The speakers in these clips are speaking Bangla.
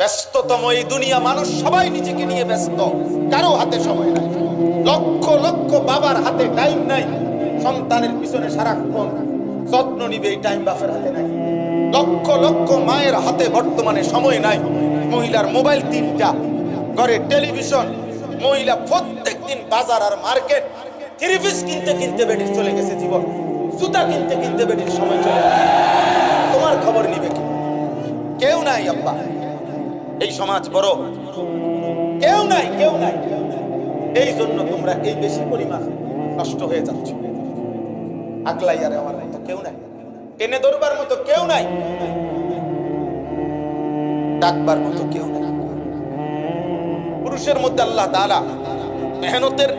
ব্যস্ততম এই দুনিয়া, মানুষ সবাই নিজেকে নিয়ে ব্যস্ত, কারো হাতে সময় নাই। লক্ষ লক্ষ বাবার হাতে টাইম নাই, সন্তানের পিছনে সারাক্ষণ যত্ন নিবে এই টাইম বাপের হাতে নাই। লক্ষ লক্ষ মায়ের হাতে বর্তমানে সময় নাই। মহিলার মোবাইল 3টা, ঘরে টেলিভিশন, মহিলা প্রত্যেকদিন বাজার আর মার্কেট, থ্রি পিস কিনতে কিনতে বেটির চলে গেছে জীবন, জুতা কিনতে কিনতে বেটির সময় চলে গেছে। তোমার খবর নিবে কি? কেউ নাই আব্বা, এই সমাজ বড়, কেউ নাই, কেউ নাই। এই জন্য তোমরা এই বেশি পরিমাণ নষ্ট হয়ে যাচ্ছ। আকলাইয়ারে আমার মতো কেউ নাই, টেনে ধরবার মতো কেউ নাই, ডাকবার মতো কেউ নাই। পুরুষের মধ্যে আল্লাহ তাআলা মেহনতের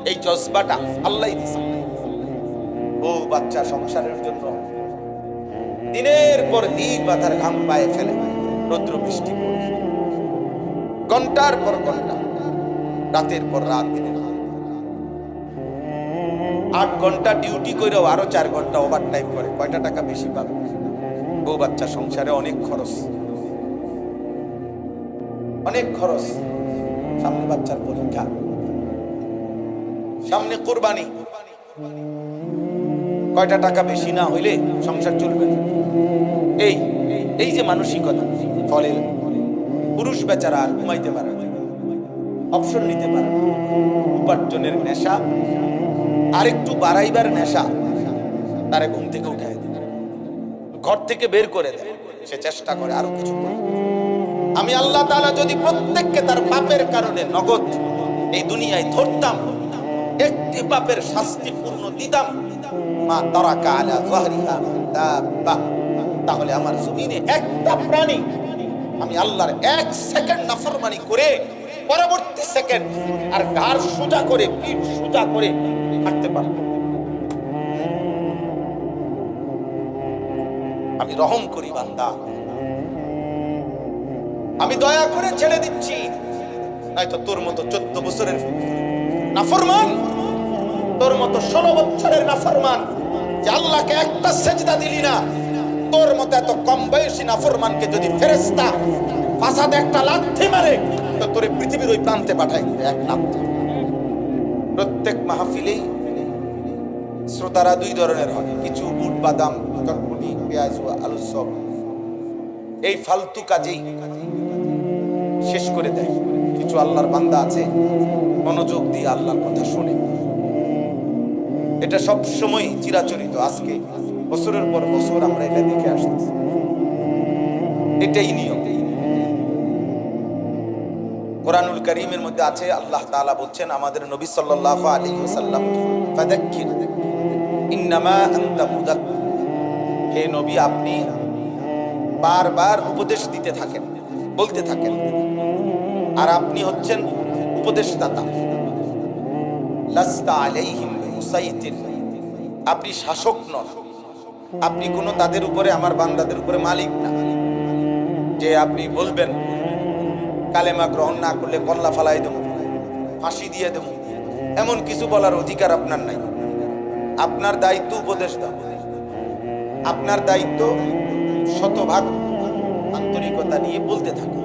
এই জজবাটা আল্লাহ দিয়েছে। ও বাচ্চা সংসারের জন্য দিনের পর দিন মাথার ঘাম পায়ে ফেলে, রৌদ্র বৃষ্টি পড়ে, ঘন্টার পর ঘন্টা, রাতের পর রাত, দিনের 8 ঘন্টা ডিউটি করেও আরো 4 ঘন্টা ওভার টাইম করে, কয়টা টাকা বেশি পাবে? বউ বাচ্চা সংসারে অনেক খরচ, অনেক খরচ। সামনে বাচ্চার পরীক্ষা, সামনে কুরবানি, কয়টা টাকা বেশি না হইলে সংসার চলবে না। এই যে মানসিকতা, ফলে পুরুষ বেচারা আর ঘুমাইতে পারে না, অপশন নিতে পারে না। উপার্জনের নেশা আর একটু বাড়াইবার নেশা তারে ঘুম থেকে উঠায় দেয়, ঘর থেকে বের করে দেয়। সে চেষ্টা করে আরো কিছু করে। আমি আল্লাহ তাআলা যদি প্রত্যেককে তার পাপের কারণে নগদ এই দুনিয়ায় ধরতাম, একটি পাপের শাস্তি পূর্ণ দিতাম, মা তারাকা আলা যাহরিহা দাব্বা, তাহলে আমার জমিনে একটা প্রাণী আমি আল্লাহর 1 সেকেন্ড নাফরমানি করে পরবর্তী সেকেন্ড আর ঘাড় সোজা করে, পিঠ সোজা করে হাঁটতে পারবো। আমি রহম করি বান্দা, আমি দয়া করে ছেড়ে দিচ্ছি। নয়তো তোর মতো 14 বছরের নাফরমান, তোর মতো 16 বছরের নাফরমান, যে আল্লাহকে একটা সেজদা দিলি না, তোর মতো এত কম বয়সী নাফরমানকে যদি ফেরেশতা ফাসাদে একটা লাথি মারে, তো তোরে পৃথিবীর ওই প্রান্তে পাঠাই দিবে এক লাথি। প্রত্যেক মাহফিলেই শ্রোতারা 2 ধরনের হয়, কিছু বুট বাদাম, চটপটি, পেঁয়াজ, আলু সব এই ফালতু কাজেই শেষ করে দেয়। কিছু আল্লাহর বান্দা আছে মনোযোগ দিয়ে আল্লাহর কথা শোনে। এটা সব সময় চিরাচরিত, আজকে বছরের পর বছর আমরা এটা দেখে আসতেছি, এটাই নিয়ম। কোরআনুল কারীমের মধ্যে আছে, আল্লাহ তাআলা বলছেন আমাদের নবী সাল্লাল্লাহু আলাইহি ওয়াসাল্লাম, ফাযাক্কির ইন্নামা আনতা মুযাক্কির, হে নবী আপনি বারবার উপদেশ দিতে থাকেন, বলতে থাকেন, আর আপনি হচ্ছেন উপদেশদাতা। লাস্তা আলাইহিম বিমুসাইতির, আপনি শাসক নন, আপনি কোনো তাদের উপরে, আমার বান্দাদের উপরে মালিক না, যে আপনি বলবেন কালেমা গ্রহণ না করলে কল্লা ফালাই দেব, ফাঁসি দিয়ে দেব, এমন কিছু বলার অধিকার আপনার নাই। আপনার দায়িত্ব উপদেশ দাও, আপনার দায়িত্ব শতভাগ আন্তরিকতা নিয়ে বলতে থাকো,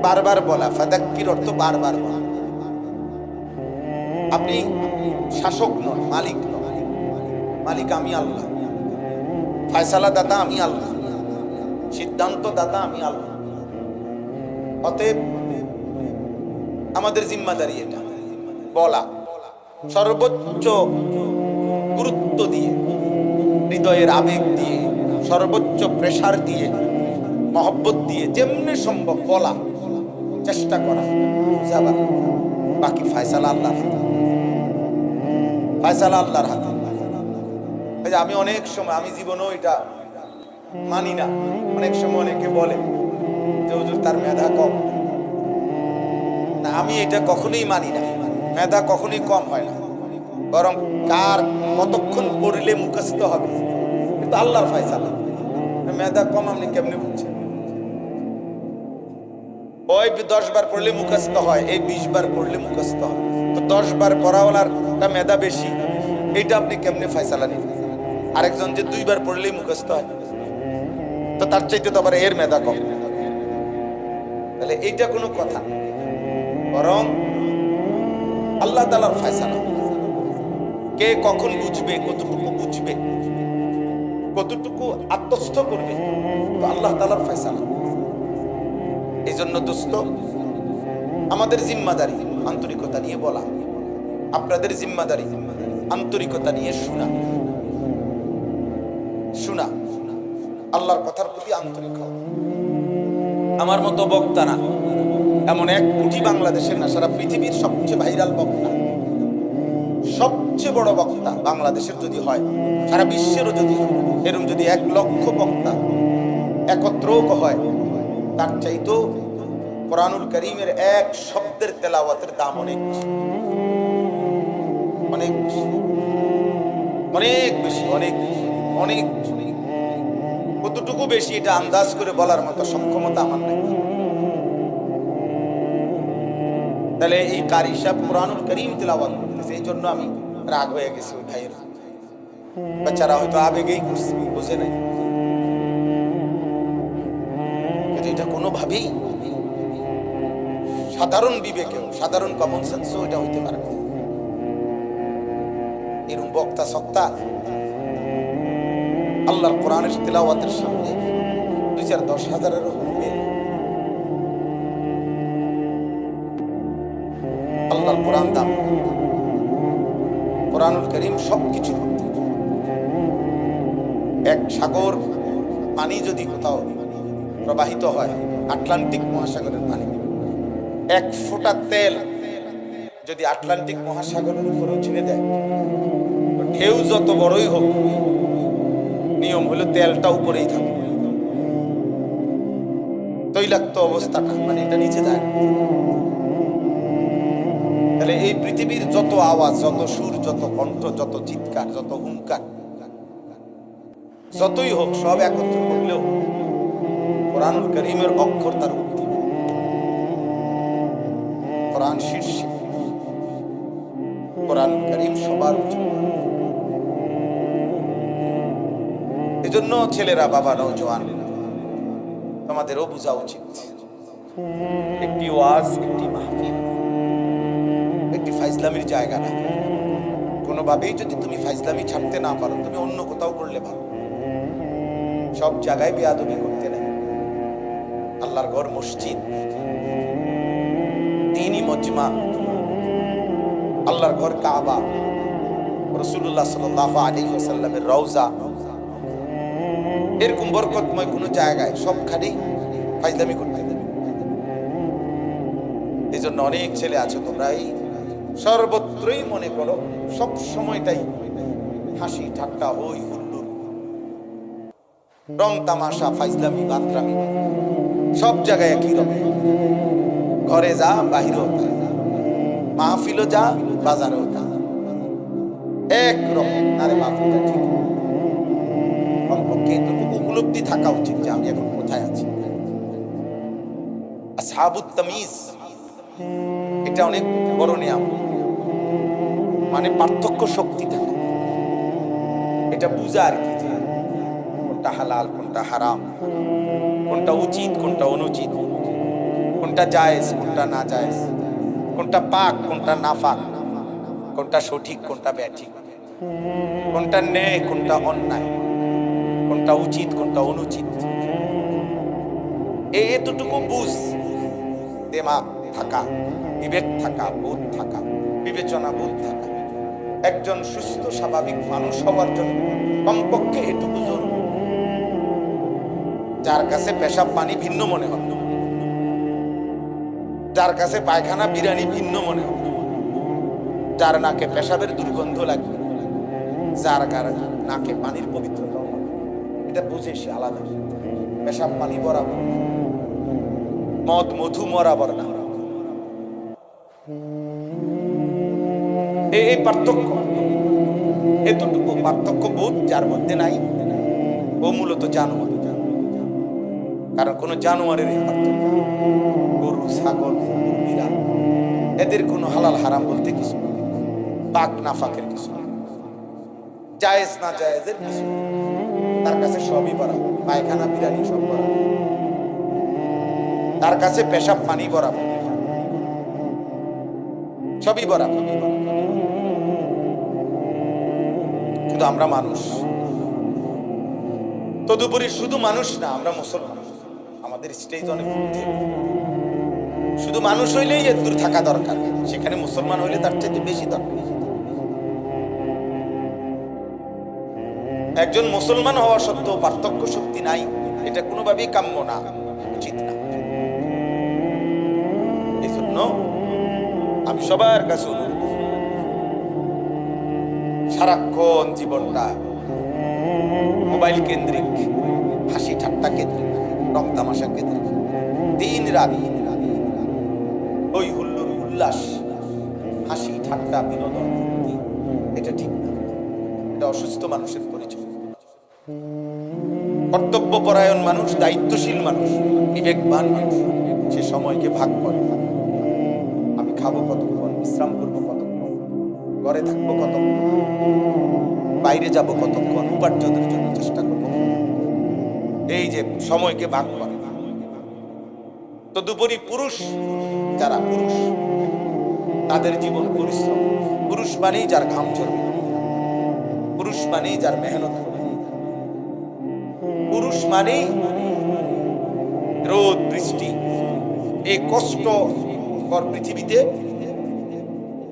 বারবার বলা। ফাযাক্কির অর্থ বারবার বলা। আপনি শাসক নন, মালিক নন, মালিক আমি আল্লাহ, ফয়সালা দাতা আমি আল্লাহ, সিদ্ধান্ত দাতা আমি আল্লাহ। অতএব আমাদের জিম্মাদারি এটা বলা, সর্বোচ্চ গুরুত্ব দিয়ে, হৃদয়ের আবেগ দিয়ে, সর্বোচ্চ প্রেসার দিয়ে, মহব্বত দিয়ে, যেমনি সম্ভব বলা, চেষ্টা করা, বুঝাবার। বাকি ফয়সালা আল্লাহর হাতে, ফয়সালা আল্লাহর হাতে। আমি অনেক সময়, আমি জীবনেও এটা মানি না, অনেক সময় অনেকে বলে যে হুজুর তার মেধা কম, না আমি এটা কখনোই মানি না। মেধা কখনোই কম হয় না, বরং কার কতক্ষণ পড়লে মুখস্থ হবে কিন্তু আল্লাহর ফয়সালা। মেধা কম আপনি কেমনে বুঝছেন? ওই 10 বার পড়লে মুখস্থ হয়, এই 20 বার পড়লে মুখস্থ হয়, তো 10 বার পড়াওয়ালার মেধা বেশি, এইটা আপনি কেমনে ফয়সালা নেবেন? আরেকজন যে 2 বার পড়লেই মুখস্থ হয়, তো তার চাইতে তো আবার এর মেধা কম। তাহলে এইটা কোনো কথা না, বরং আল্লাহ তাআলার ফয়সালা। কে কখন বুঝবে, কতটুকু বুঝবে, কতটুকু আত্মস্থ করবে, তো আল্লাহ তাআলার ফয়সালা। এই জন্য দোস্ত, আমাদের জিম্মাদারি আন্তরিকতা নিয়ে বলা, আপনাদের জিম্মাদারি আন্তরিকতা নিয়ে শোনা, শোনা আল্লাহর কথার প্রতি আন্তরিক হও। আমার মতো বক্তা না, এমন 1 কোটি বাংলাদেশের না, সারা পৃথিবীর সবচেয়ে ভাইরাল বক্তা, সবচেয়ে বড় বক্তা বাংলাদেশের যদি হয়, সারা বিশ্বেরও যদি এরকম যদি 1 লক্ষ বক্তা একত্র হয়, তার চাইতো কোরআনুল কারীমের 1 শব্দের তেলাওয়াতের দাম অনেক অনেক অনেক বেশি, অনেক অনেক। কতটুকু বেশি এটা আন্দাজ করে বলার মতো সক্ষমতা আমার নাই। তাহলে এই কারি সাহেব কোরআনুল কারীম তেলাওয়াত করতেছে, এই জন্য আমি রাগ হয়ে গেছি। ওই ভাইয়ের বেচারা হয়তো আবেগেই করছে, বুঝে নাই। এটা কোনোভাবেই সাধারণ বিবেকেও, সাধারণ কমন সেন্সও এটা হইতে পারে না। এরকম বক্তা সক্তা আল্লাহর কোরআনের তেলাওয়াতের সামনে 2-4-10 হাজারেরও হবে। আল্লাহর কোরআন দাম, কোরআনুল কারীম সবকিছু। 1 সাগর পানি যদি কোথাও প্রবাহিত হয়, আটলান্টিক মহাসাগরের পানি, 1 ফোঁটা তেল যদি আটলান্টিক মহাসাগরের উপরেও ছেড়ে দেয়, ঢেউ যত বড়ই হোক, নিয়ম হলো তেলটা উপরেই থাকে, তৈলাক্ত অবস্থাটা মানে এটা নিচে যায়। তাহলে এই পৃথিবীর যত আওয়াজ, যত সুর, যত কণ্ঠ, যত চিৎকার, যত হুঙ্কার, যতই হোক, সব একত্র করলেও কোরআনুল কারীমের অক্ষর তার উত্তম, কোরআন শীর্ষে, কোরআনুল কারীম সবার উচ্চ। এজন্য ছেলেরা, বাবা, নওজোয়ান, তোমাদেরও বোঝা উচিত, একটি ওয়াজ, একটি মাহফিল, একটি ফাইজলামির জায়গা না। কোনোভাবেই যদি তুমি ফাইজলামি ছাড়তে না পারো, তুমি অন্য কোথাও করলে ভালো। সব জায়গায় বেয়াদবি করতে নাই। আল্লাহর ঘর মসজিদ, দ্বীনি মজমা, আল্লাহর ঘর কাবা, রাসূলুল্লাহ সাল্লাল্লাহু আলাইহি ওয়াসাল্লামের রওজা, এরকম বরকতময় কোনো জায়গায় সবখানেই ফাইজলামি করতে দেবে। এই জন্য অনেক ছেলে আছে, তোমরা এই সর্বত্রই মনে করো সব সময়টাই হাসি ঠাট্টা, হই হুল্লোড়, রং তামাশা, ফাইজলামি, বাতরামি, সব জায়গায় একই রকম। ঘরে যা, বাহিরেও তা, মাহফিলও যা, বাজারেও তা, এক রকম। আরে মাহফিলটা ঠিক, কমপক্ষে এতটুকু উপলব্ধি থাকা উচিত যে আমি এখন কোথায় আছি। আসহাবুত তামিজ, এটা অনেক বড় নিয়ামত, মানে পার্থক্য শক্তি থাকে, এটা বুঝা আর কি, যে কোনটা হালাল, কোনটা হারাম, কোনটা উচিত, কোনটা অনুচিত, কোনটা জায়েজ, কোনটা না জায়েজ, কোনটা পাক, কোনটা নাফাক, কোনটা সঠিক, কোনটা ব্যাঠিক, কোনটা ন্যায়, কোনটা অন্যায়, কোনটা উচিত, কোনটা অনুচিত। এতটুকু বুঝ, দিমাগ থাকা, বিবেক থাকা, বোধ থাকা, বিবেচনা বোধ থাকা, একজন সুস্থ স্বাভাবিক মানুষ হওয়ার জন্য কমপক্ষে এটুকু জরুরি। যার কাছে পেশাব পানি ভিন্ন মনে হবে, যার কাছে পায়খানা বিরানি ভিন্ন মনে হবে, যার নাকে পেশাবের দুর্গন্ধ লাগবে, যার নাকে পানির পবিত্রতা, এটা বুঝে সে আলাদা। পেশাব পানি বরাবর, মদ মধু বরাবর না। এই পার্থক্য, এতটুকু পার্থক্য বোধ যার মধ্যে নাই, ও মূলত জানোয়ার। কারণ কোন জানোয়ারের এই পার্থক্য, গরু, ছাগল, বিড়াল, এদের কোনো হালাল হারাম বলতে কিছু নেই, পাক নাফাকের কিছু নেই, জায়েজ না জায়েজের কিছু নেই। তার কাছে সবই বরাবর, পায়খানা বিরানি সব বরাবর। তার কাছে পেশাব পানি বরাবর, সবই বরাবর। কিন্তু আমরা মানুষ, তদুপরি শুধু মানুষ না, আমরা মুসলমান। আমাদের স্টেজ অনেক ঊর্ধ্বে। শুধু মানুষ হইলেই এর দূর থাকা দরকার, সেখানে মুসলমান হইলে তার চেয়ে বেশি দরকার। একজন মুসলমান হওয়া সত্ত্বেও পার্থক্য শক্তি নাই, এটা কোনোভাবেই কাম্য না, উচিত না। এই জন্য আমি সবার কাছে অনুরোধ, সারাক্ষণ জীবনটা মোবাইল কেন্দ্রিক, হাসি ঠাট্টা কেন্দ্রিক, রং তামাশা কেন্দ্রিক, দিন রাত ওই হুল্লোড় উল্লাস, হাসি ঠাট্টা বিনোদন, এটা ঠিক না। এটা অসুস্থ মানুষের পরিচয়। কর্তব্যপরায়ণ মানুষ, দায়িত্বশীল মানুষ, বিবেকবান মানুষ সে সময়কে ভাগ করে। আমি খাবো কতক্ষণ, বিশ্রাম করবো কতক্ষণ, ঘরে থাকবো কতক্ষণ, বাইরে যাব কতক্ষণ, উপার্জনের জন্য চেষ্টা করবো, এই যে সময়কে ভাগ করে। তদুপরি পুরুষ, যারা পুরুষ তাদের জীবন পরিশ্রম। পুরুষ মানেই যার ঘাম ঝরবে, পুরুষ মানেই যার মেহনত হবে, পুরুষ মানেই রোদ বৃষ্টি, এই কষ্টকর পৃথিবীতে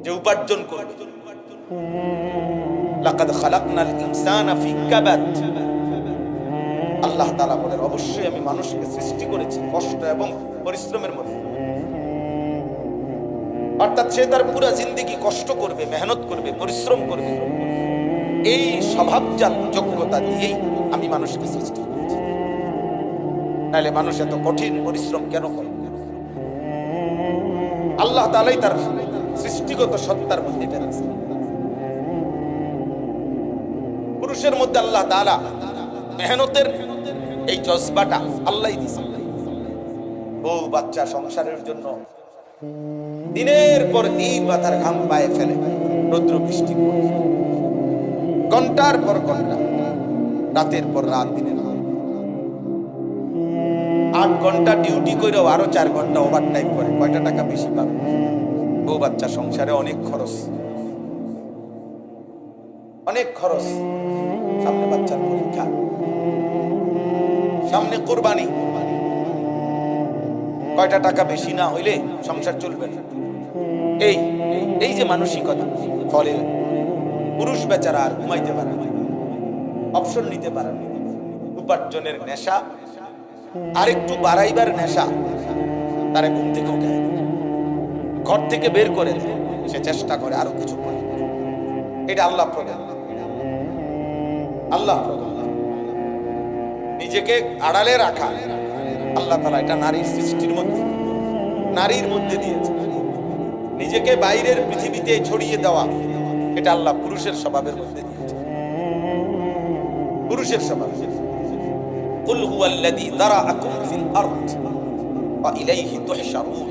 যে উপার্জন করবে। লাকাদ খালাকনাল ইনসানা ফি কাবাদ, আল্লাহ তাআলা বলেন অবশ্যই আমি মানুষকে সৃষ্টি করেছি কষ্ট এবং পরিশ্রমের মধ্যে। অর্থাৎ সে তার পুরো জিন্দেগি কষ্ট করবে, মেহনত করবে, পরিশ্রম করবে। এই স্বভাবজাত যোগ্যতা দিয়েই আমি মানুষকে সৃষ্টি করেছি। নাহলে মানুষ এত কঠিন পরিশ্রম কেন করে? আল্লাহ তাআলাই তার সৃষ্টিগত সত্তার মধ্যে এটা আছে। পুরুষের মধ্যে আল্লাহ তাআলা মেহনতের এই জজবাটা আল্লাহই দিয়েছে। বউ বাচ্চা সংসারের জন্য দিনের পর দিন মাথার ঘাম পায়ে ফেলে, রৌদ্র বৃষ্টি করে, ঘন্টার পর ঘন্টা, রাতের পর রাত, দিনের 8 ঘন্টা ডিউটি করেও আরো 4 ঘন্টা ওভার টাইম করে, কয়টা টাকা বেশি পাবে? বউ বাচ্চা সংসারে অনেক খরচ, অনেক খরচ। সামনে বাচ্চার পরীক্ষা, সামনে কোরবানি, কয়টা টাকা বেশি না হইলে সংসার চলবে না। এই যে মানসিকতা, ফলে পুরুষ বেচারা আর ঘুমাইতে পারে না, অপশন নিতে পারে না। উপার্জনের নেশা আর একটু বাড়াইবার নেশা তারা ঘুম থেকে উঠে, ঘর থেকে বের করে দেয়, সে চেষ্টা করে আরো কিছু করে। এটা আল্লাহ প্রদান, আল্লাহ প্রদান। নিজেকে আড়ালে রাখা আল্লাহ তাআলা এটা নারীর সৃষ্টির মধ্যে, নারীর মধ্যে দিয়েছে। নিজেকে বাইরের পৃথিবীতে ছড়িয়ে দেওয়া এটা আল্লাহ পুরুষের স্বভাবের মধ্যে দিয়েছে, পুরুষের স্বভাব। কুল হুয়াল্লাযী যারাআকুম ফিল আরদ ওয়া ইলাইহি তুহশারুন।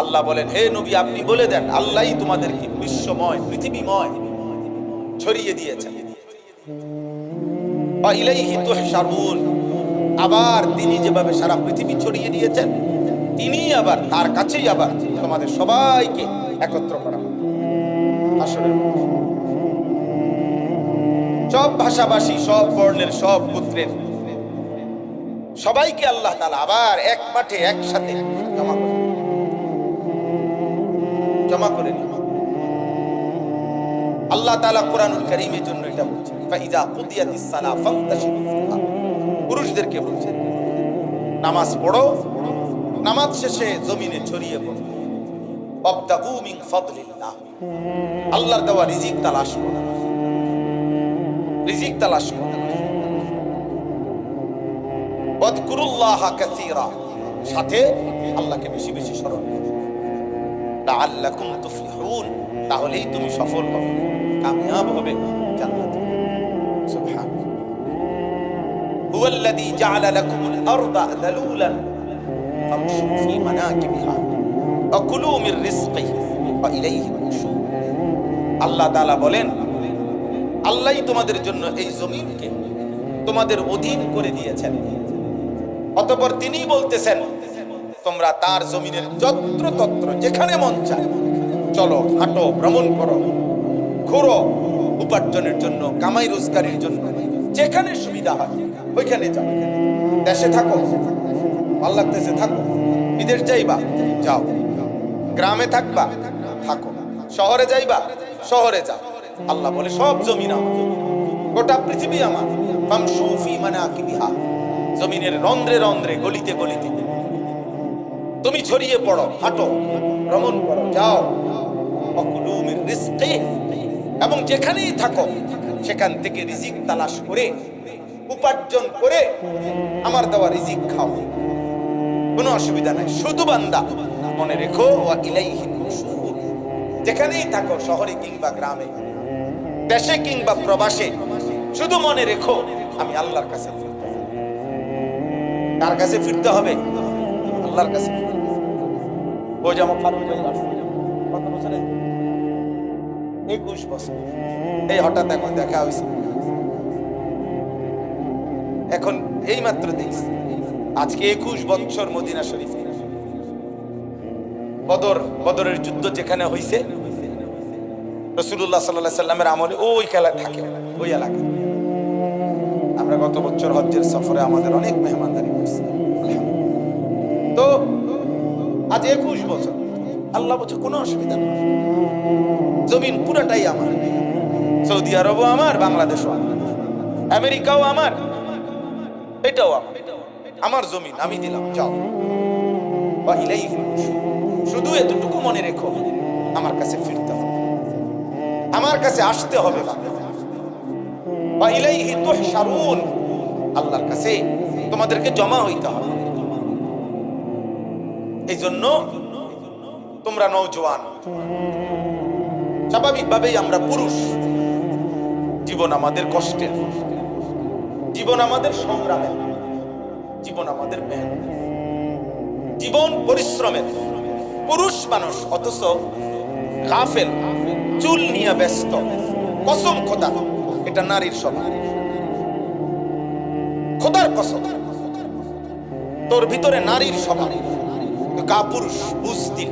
আল্লাহ বলেন, হে নবী আপনি বলে দেন আল্লাহই তোমাদেরকে বিশ্বময়, পৃথিবীময় ছড়িয়ে দিয়েছেন। ওয়া ইলাইহি তুহশারুন, আবার তিনি যেভাবে সারা পৃথিবী ছড়িয়ে দিয়েছেন, তিনি আবার তার কাছেই আবার তোমাদের সবাইকে একত্র করা হবে হাসরের। সব ভাষাভাষী, সব বর্ণের, সব পুত্রের সবাইকে আল্লাহ তাআলা আবার এক মাঠে একসাথে জমা করে নিন। আল্লাহ তাআলা কোরআনুল কারীমের জন্য এটা বলছেন, ফাইযা কুদিয়াতিস সালাহ ফান্তাশিরু ফিল আরদ। পুরুষদেরকে বলছেন নামাজ পড়ো, নামাজ শেষে জমিনে ছড়িয়ে পড়ো। ওয়াবতাগু মিন ফাদলিল্লাহ, আল্লাহর দেওয়া রিজিক তালাশ করো, রিজিক তালাশ করো। ওয়াযকুরুল্লাহ কাসীরা, সাথে আল্লাহকে বেশি বেশি স্মরণ করো। লাআল্লাকুম তুফলিহুন, তাহলেই তুমি সফল হবে, কামিয়াব হবে জান্নাতে। সুবহানাল্লাহ। হুয়াল্লাযী জাআলা লাকুমুল আরদা যালুলান ফামশু ফী মানাকিবিহা ওয়া কুলু মির রিজকিহি ওয়া ইলাইহি নুশুর। আল্লাহ তাআলা বলেন, আল্লাহই তোমাদের জন্য এই জমিনকে তোমাদের অধীন করে দিয়েছেন। অতঃপর তিনি বলতেছেন তোমরা তার জমিনের যত্র তত্র যেখানে মন চায় চলো, হাঁটো, ভ্রমণ করো, ঘুরো, উপার্জনের জন্য, কামাই রোজগারের জন্য যেখানে সুবিধা হয় ওইখানে যাও। দেশে থাকো, ভালো লাগতেছে থাকো, বিদেশ যাইবা যাও, গ্রামে থাকবা থাকো, শহরে যাইবা শহরে যাও। আল্লাহ বলে সব জমিন আমার, গোটা পৃথিবী আমার। ফামশু ফি মানাকিবিহা, জমিনের রন্ধ্রে রন্ধ্রে, গলিতে গলিতে তুমি ছড়িয়ে পড়ো, হাঁটো, ভ্রমণ করো, যাও। ওয়াকুলু মির রিজকি, এবং যেখানেই থাকো সেখান থেকে রিজিক তালাশ করে উপার্জন করে আমার দেওয়া রিজিক খাও, কোনো অসুবিধা নাই। শুধু বান্দা মনে রেখো ওয়া ইলাইহিন নুশুর, যেখানেই থাকো শহরে কিংবা গ্রামে, দেশে কিংবা প্রবাসে, শুধু মনে রেখো আমি আল্লাহর কাছে ফিরতে হবে। কার কাছে ফিরতে হবে? আল্লাহর কাছে। ওই যে আমার ফারুক ভাই আসছে কত বছরে? 21 বছর। এই হঠাৎ এখন দেখা হয়েছে, এখন এই মাত্র দেখছি আজকে 21 বছর মদিনা শরীফে। বদরের যুদ্ধ যেখানে হয়েছে রাসূলুল্লাহ সাল্লাল্লাহু আলাইহি সাল্লামের আমলে ওই খেলা থাকে, ওই এলাকা। আমরা গত বছর হজ্জের সফরে আমাদের অনেক মেহমানদারি করছি। তো আজ 21 বছর, আল্লাহ বলছে কোনো অসুবিধা নেই, জমিন পুরাটাই আমার। সৌদি আরবও আমার, বাংলাদেশও আমার, আমেরিকাও আমার, এটাও আমার, আমার জমিন আমি দিলাম, যাও। ওয়া ইলাইহিন নুশুর, শুধু এতটুকু মনে রেখো আমার কাছে ফিরতে হবে, আমার কাছে আসতে হবে। ওয়া ইলাইহি তুহশারুন, আল্লাহর কাছে তোমাদেরকে জমা হইতে হবে। এই জন্য তোমরা নওজোয়ান, স্বাভাবিকভাবেই আমরা পুরুষ, জীবন আমাদের কষ্টের, জীবন আমাদের সংগ্রামের, জীবন আমাদের মেহনত, জীবন পরিশ্রমের। পুরুষ মানুষ অথচ গাফেল, চুল নিয়ে ব্যস্ত। কসম খোদা, এটা নারীর স্বভাব। খোদার কসম, তোর ভিতরে নারীর স্বভাব, কাপুরুষ, বুঝদিন,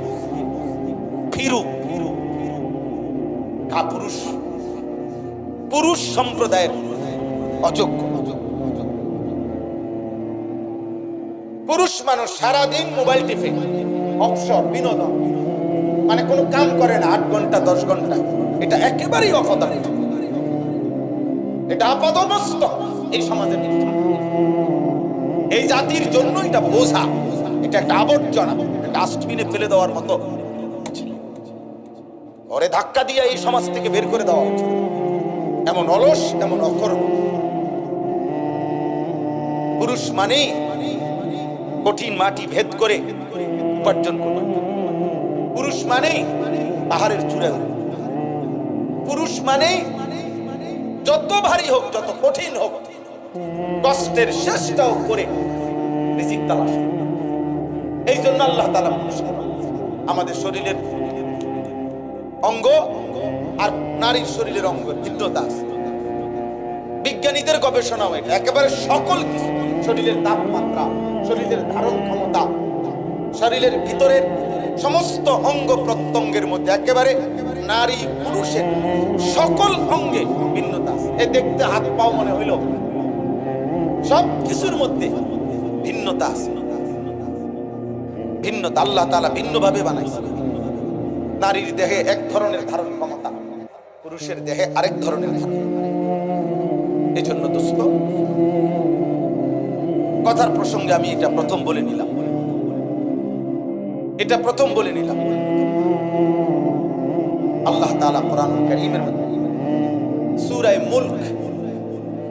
ফিরু, কাপুরুষ, পুরুষ সম্প্রদায়ের অযোগ্য। পুরুষ মানুষ সারাদিন মোবাইল টিপে, অবসর, বিনোদন, মানে কোনো কাম করে না 8 ঘন্টা 10 ঘন্টা। এটা একেবারেই অপদার্থ, এটা আপাদমস্তক এই সমাজের মধ্যে। এই জাতির জন্য এটা বোঝা, এটা একটা আবর্জনা, ডাস্টবিনে ফেলে দেওয়ার মতো। ওরে ধাক্কা দিয়ে এই সমাজ থেকে বের করে দেওয়া উচিত। এমন অলস, এমন অকর্ম। পুরুষ মানেই কঠিন মাটি ভেদ করে উপার্জন করবে। পুরুষ মানেই পাহাড়ের চূড়ায় উঠবে। পুরুষ মানেই যত ভারী হোক, যত কঠিন হোক, কষ্টের শেষটাও করে রিজিক তালাশ। এই জন্য আল্লাহ তাআলা আমাদের শরীরের অঙ্গ আর নারীর শরীরের অঙ্গের ভিন্নতা আছে। বিজ্ঞানীদের গবেষণা হয় একেবারে সকল কিছু, শরীরের তাপমাত্রা, শরীরের ধারণ ক্ষমতা, শরীরের ভিতরের সমস্ত অঙ্গ প্রত্যঙ্গের মধ্যে একেবারে নারী পুরুষের সকল অঙ্গে ভিন্নতা আছে। এ দেখতে হাত পাও মনে হইল, সব কিছুর মধ্যে ভিন্নতা আছে। ভিন্নতা আল্লাহ তাআলা ভিন্নভাবে বানাইছে। নারীর দেহে এক ধরনের ধারণ ক্ষমতা, পুরুষের দেহে আরেক ধরনের ধারণ। এই জন্য দোস্ত, কথার প্রসঙ্গে আমি এটা প্রথম বলে নিলাম, এটা প্রথম বলে নিলাম। আল্লাহ তাআলা কোরআনুল কারীমের মধ্যে সূরা মুলক,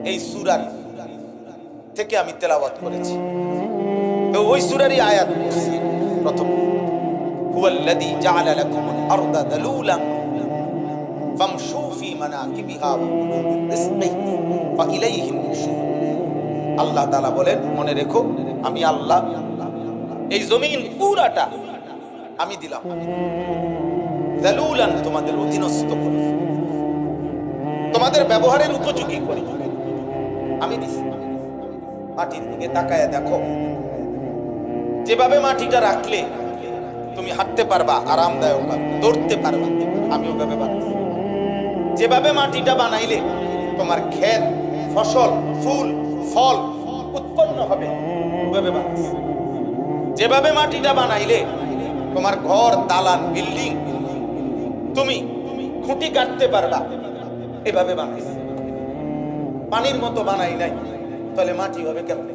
এই সূরা থেকে আমি তেলাওয়াত করেছি। তো ওই সূরারই আয়াত প্রথম, হুয়াল্লাযী জাআলা লাকুমুল আরদা দালুলান ফামশু ফি মানাকিবিহা ওয়া কুলু মিন রিজকিহি ওয়া ইলাইহিন নুশুর। আল্লাহ তাআলা বলেন, মনে রেখো আমি আল্লাহ এই জমিন পুরাটা আমি দিলাম, দালুলান তোমাদের অধীনস্থ করে, তোমাদের ব্যবহারের উপযোগী করে আমি দিছি। মাটির দিকে তাকায় দেখো, যেভাবে মাটিটা রাখলে তুমি হাঁটতে পারবা আরামদায়ক ভাবে, দৌড়তে পারবা, আমি ওভাবে বানাইছি। যেভাবে মাটিটা বানাইলে তোমার ক্ষেত, ফসল, ফুল, ফল উৎপন্ন হবে, ওভাবে বানাইছি। যেভাবে মাটিটা বানাইলে তোমার ঘর, দালান, বিল্ডিং তুমি খুঁটি কাটতে পারবা, এভাবে বানাইছি। পানির মতো বানাই নাই, তাহলে মাটি হবে কেমনে?